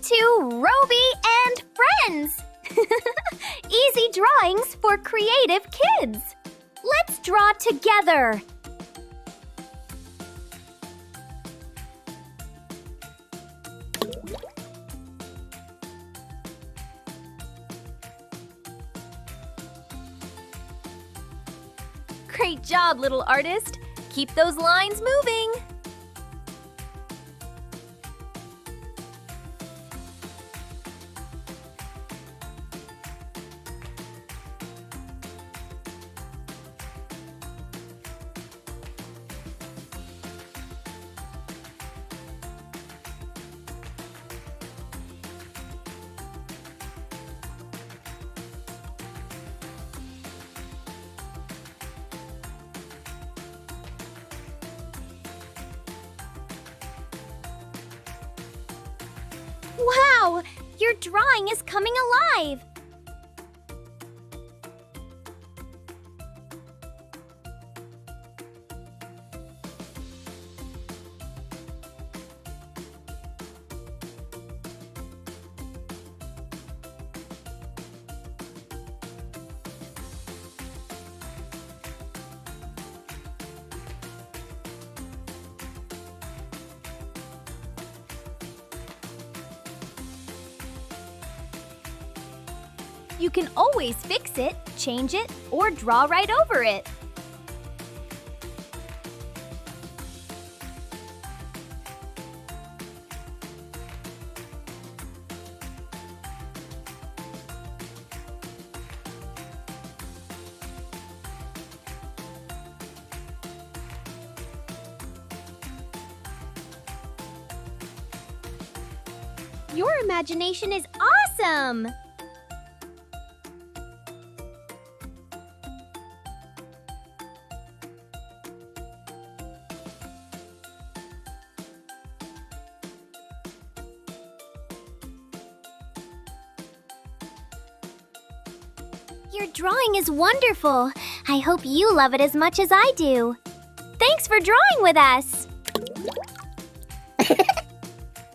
to Rowbee and Friends! Easy drawings for creative kids! Let's draw together! Great job, little artist! Keep those lines moving! Wow! Your drawing is coming alive! You can always fix it, change it, or draw right over it. Your imagination is awesome! Your drawing is wonderful. I hope you love it as much as I do. Thanks for drawing with us.